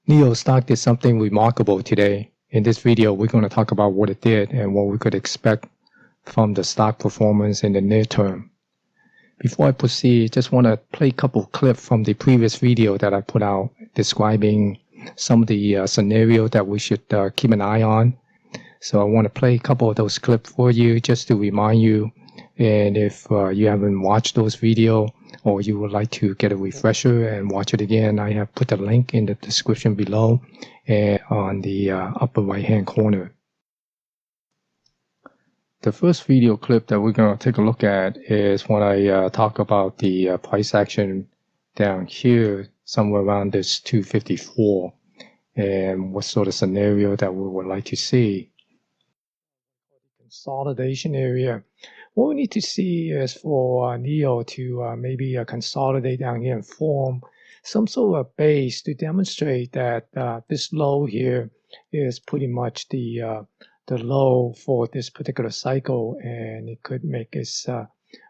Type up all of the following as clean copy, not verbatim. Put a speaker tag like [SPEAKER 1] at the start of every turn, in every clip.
[SPEAKER 1] NIO Stock did something remarkable today. In this video, we're going to talk about what it did and what we could expect from the stock performance in the near term. Before I proceed, just want to play a couple clips from the previous video that I put out describing some of the scenarios that we should keep an eye on. So I want to play a couple of those clips for you just to remind you. And if you haven't watched those videos or you would like to get a refresher and watch it again, I have put the link in the description below and on the upper right hand corner. The first video clip that we're going to take a look at is when I talk about the price action down here, somewhere around this 254, and what sort of scenario that we would like to see. Consolidation area. What we need to see is for NIO to maybe consolidate down here and form some sort of base to demonstrate that this low here is pretty much the low for this particular cycle, and it could make its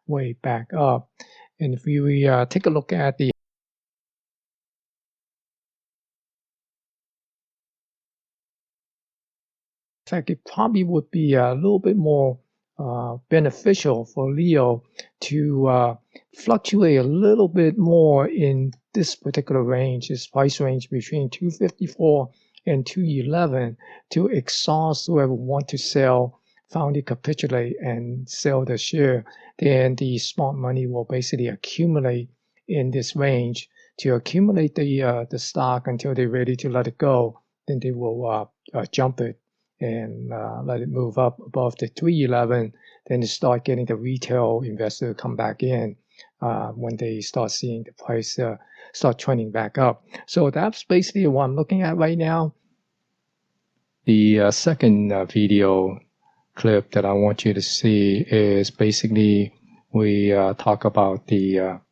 [SPEAKER 1] way back up. And if we take a look at the in fact, it probably would be a little bit more beneficial for NIO to fluctuate a little bit more in this particular range, this price range between 254 and 211, to exhaust whoever want to sell, finally capitulate and sell the share. Then the smart money will basically accumulate in this range to accumulate the stock until they're ready to let it go. Then they will jump it and let it move up above the 311, then you start getting the retail investor come back in when they start seeing the price start trending back up. So that's basically what I'm looking at right now. The second video clip that I want you to see is basically we talk about the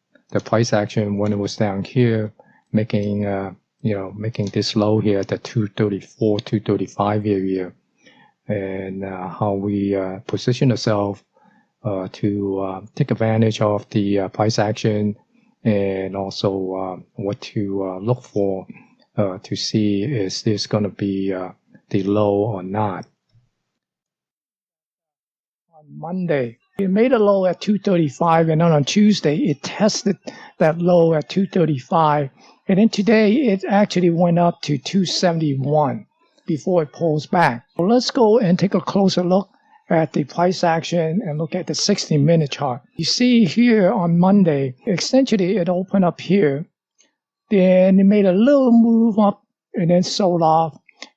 [SPEAKER 1] price action when it was down here, making making this low here at the 234, 235 area, and how we position ourselves to take advantage of the price action, and also what to look for to see is this going to be the low or not. On Monday, it made a low at 235, and then on Tuesday, it tested that low at 235. And then today, it actually went up to 271 before it pulls back. So let's go and take a closer look at the price action and look at the 60-minute chart. You see here on Monday, essentially it opened up here. Then it made a little move up and then sold off.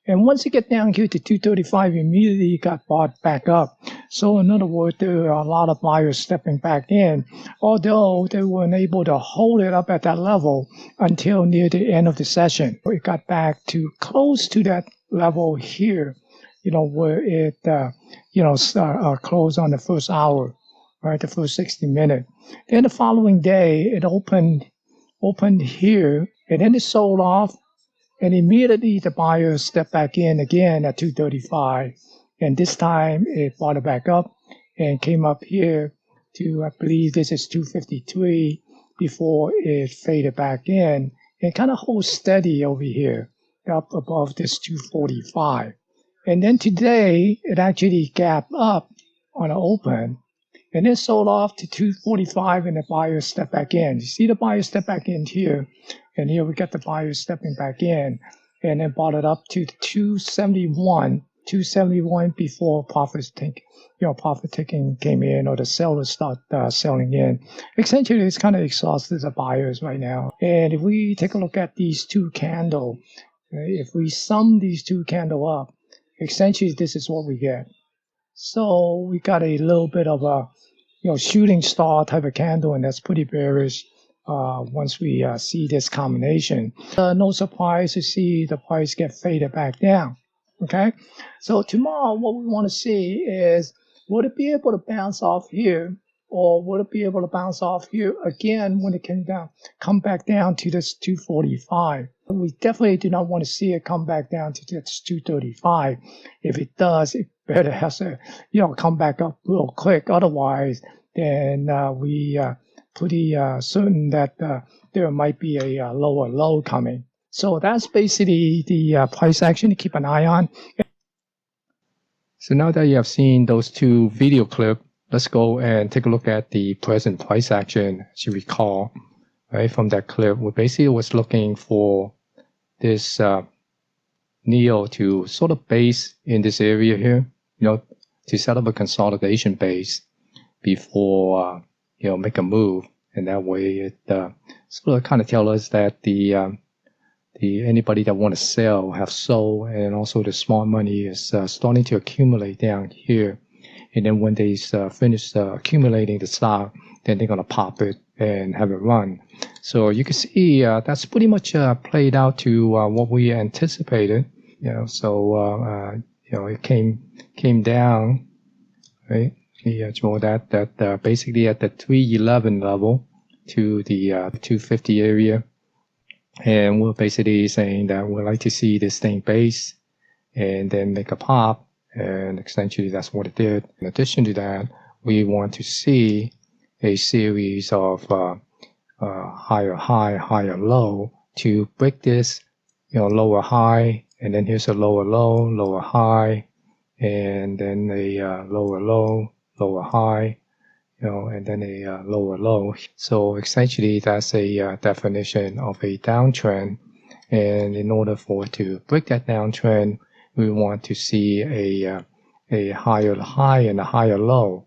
[SPEAKER 1] And once it get down here to 235, immediately got bought back up. So in other words, there are a lot of buyers stepping back in, although they weren't able to hold it up at that level until near the end of the session. It got back to close to that level here, where it, closed on the first hour, right, the first 60 minutes. Then the following day, it opened here, and then it sold off. And immediately the buyers stepped back in again at 235. And this time it bought it back up and came up here to, I believe this is 253, before it faded back in and kind of holds steady over here up above this 245. And then today it actually gapped up on an open and then sold off to 245, and the buyers stepped back in. You see the buyers step back in here, and here we got the buyers stepping back in, and then bought it up to 271 before profit taking came in, or the sellers start selling in. Essentially, it's kind of exhausted the buyers right now. And if we take a look at these two candles, if we sum these two candles up, essentially this is what we get. So we got a little bit of a shooting star type of candle, and that's pretty bearish once we see this combination. No surprise to see the price get faded back down. Okay, so tomorrow what we want to see is, would it be able to bounce off here, or would it be able to bounce off here again when it come back down to this 245? We definitely do not want to see it come back down to this 235. If it does, it better has to come back up real quick. Otherwise, then we pretty certain that there might be a lower low coming. So that's basically the price action to keep an eye on.
[SPEAKER 2] So now that you have seen those two video clips, let's go and take a look at the present price action. As you recall, right, from that clip, we basically was looking for this NIO to sort of base in this area here, to set up a consolidation base before, make a move. And that way it sort of kind of tell us that the anybody that want to sell have sold, and also the smart money is starting to accumulate down here. And then when they finish accumulating the stock, then they're going to pop it and have it run. So you can see that's pretty much played out to what we anticipated. So it came down, right? Draw that basically at the 311 level to the 250 area. And we're basically saying that we'd like to see this thing base and then make a pop, and essentially that's what it did. In addition to that, we want to see a series of higher high, higher low to break this, lower high, and then here's a lower low, lower high, and then a lower low, lower high, and then a lower low. So essentially that's a definition of a downtrend. And in order for it to break that downtrend, we want to see a higher high and a higher low.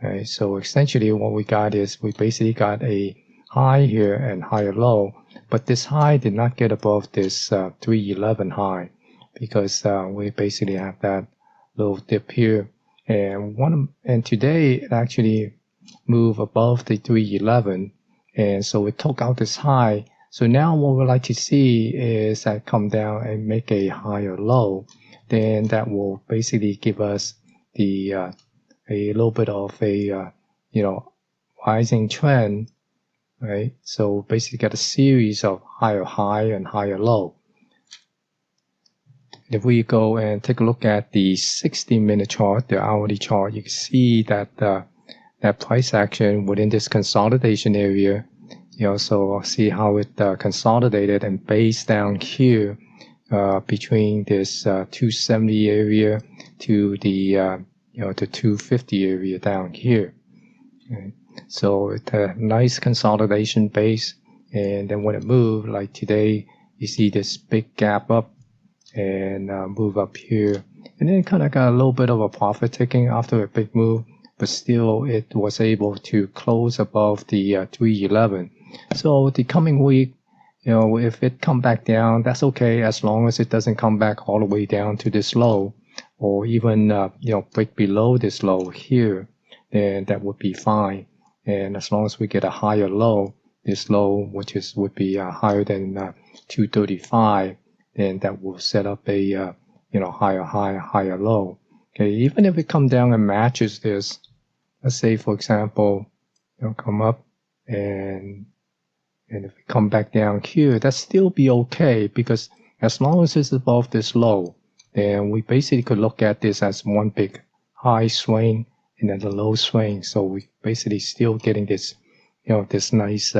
[SPEAKER 2] Right? So essentially what we got is we basically got a high here and higher low, but this high did not get above this 311 high, because we basically have that little dip here. And today it actually moved above the 311, and so it took out this high. So now what we'd like to see is that come down and make a higher low. Then that will basically give us the a little bit of a rising trend, right? So basically get a series of higher high and higher low. If we go and take a look at the 60-minute chart, the hourly chart, you can see that that price action within this consolidation area. So see how it consolidated and based down here between this 270 area to the the 250 area down here. Okay. So it's a nice consolidation base, and then when it moved, like today, you see this big gap up and move up here, and then kind of got a little bit of a profit taking after a big move, but still it was able to close above the 311. So the coming week, if it come back down, that's okay, as long as it doesn't come back all the way down to this low, or even break below this low here, then that would be fine. And as long as we get a higher low, this low, which would be higher than 235, then that will set up a higher high, higher low. Okay, even if it come down and matches this, let's say for example, come up and if it come back down here, that still be okay, because as long as it's above this low, then we basically could look at this as one big high swing and then the low swing. So we basically still getting this, this nice,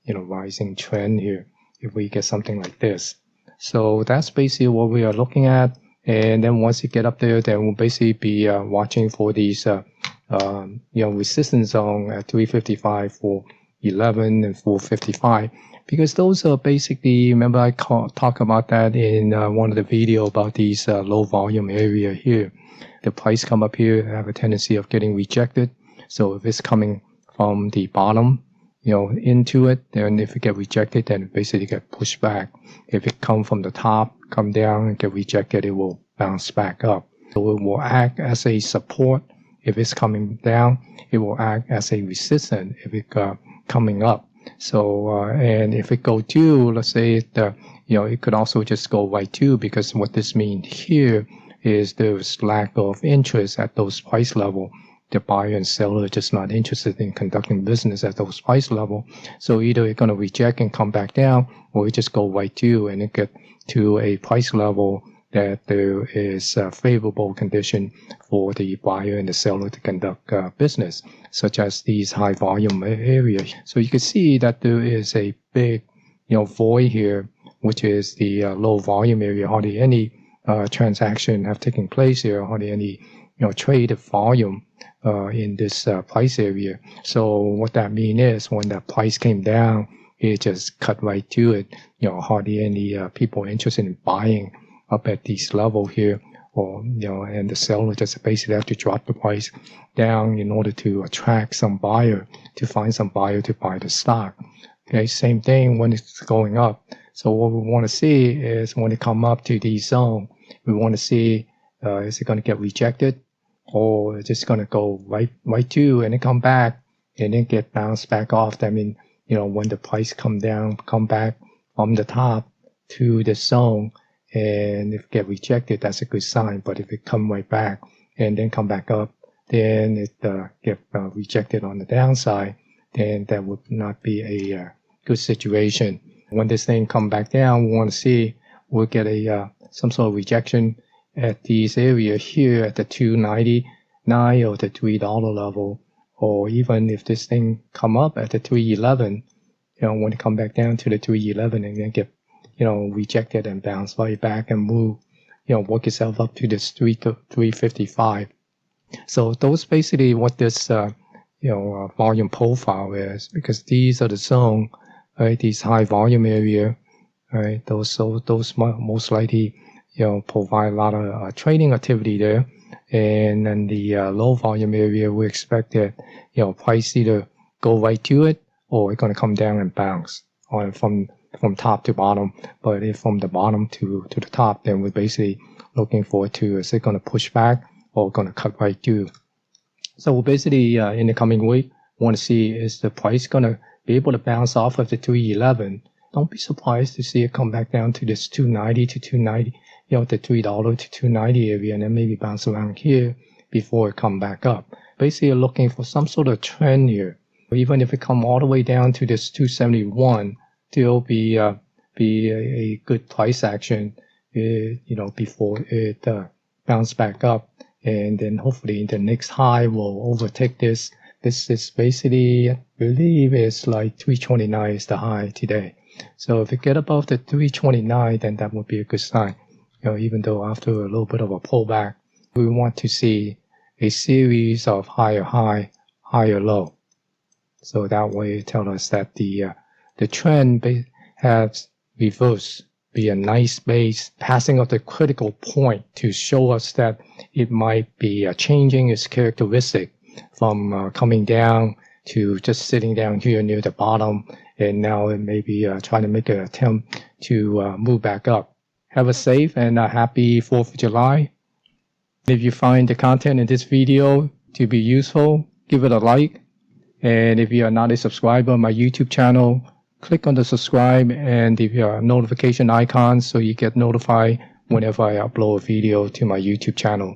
[SPEAKER 2] rising trend here if we get something like this. So that's basically what we are looking at. And then once you get up there, then we'll basically be watching for these, resistance zone at 355 for 11 and 455, because those are basically, remember I talk about that in one of the video about these low volume area here. The price come up here, have a tendency of getting rejected. So if it's coming from the bottom, into it, then if it get rejected, then it basically get pushed back. If it come from the top, come down and get rejected, it will bounce back up. So it will act as a support. If it's coming down, it will act as a resistance if it coming up. So and if it go to, let's say it could also just go right to, because what this means here is there's lack of interest at those price level. The buyer and seller are just not interested in conducting business at those price level. So either it's going to reject and come back down, or it just go right to and it get to a price level that there is a favorable condition for the buyer and the seller to conduct business, such as these high volume areas. So you can see that there is a big, void here which is the low volume area. Hardly any transaction have taken place here. Hardly any trade volume in this price area. So what that means is when the price came down, it just cut right to it. Hardly any people interested in buying up at this level here, or and the seller just basically have to drop the price down in order to attract some buyer, to find some buyer to buy the stock. Okay, same thing when it's going up. So what we want to see is when it come up to the zone, we want to see is it going to get rejected, or it's just going to go right to and then come back and then get bounced back off. That means when the price come back from the top to the zone, and if it get rejected, that's a good sign. But if it come right back and then come back up, then it get rejected on the downside, then that would not be a good situation. When this thing come back down, we want to see we'll get a some sort of rejection at this area here at the 299 or the $3 level, or even if this thing come up at the 311, when it come back down to the 311 and then get rejected and bounce right back and move, work itself up to this 355. So those basically what this volume profile is, because these are the zone, right? These high volume area, right? Those most likely provide a lot of trading activity there, and then the low volume area we expect that price either go right to it or it's going to come down and bounce on from top to bottom. But if from the bottom to the top, then we're basically looking forward to is it going to push back or going to cut right through. So we're basically in the coming week want to see is the price going to be able to bounce off of the 311. Don't be surprised to see it come back down to this 290 to 290, the $3 to 290 area, and then maybe bounce around here before it come back up. Basically, you're looking for some sort of trend here. Even if it come all the way down to this 271, still be a good price action, before it bounce back up, and then hopefully the next high will overtake this. This is basically, I believe, is like 329 is the high today. So if it get above the 329, then that would be a good sign. Even though after a little bit of a pullback, we want to see a series of higher high, higher low. So that way it tells us that the trend has reversed, be a nice base, passing of the critical point to show us that it might be changing its characteristic from coming down to just sitting down here near the bottom, and now it may be trying to make an attempt to move back up. Have a safe and happy 4th of July. If you find the content in this video to be useful, give it a like. And if you are not a subscriber on my YouTube channel, click on the subscribe and the notification icon so you get notified whenever I upload a video to my YouTube channel.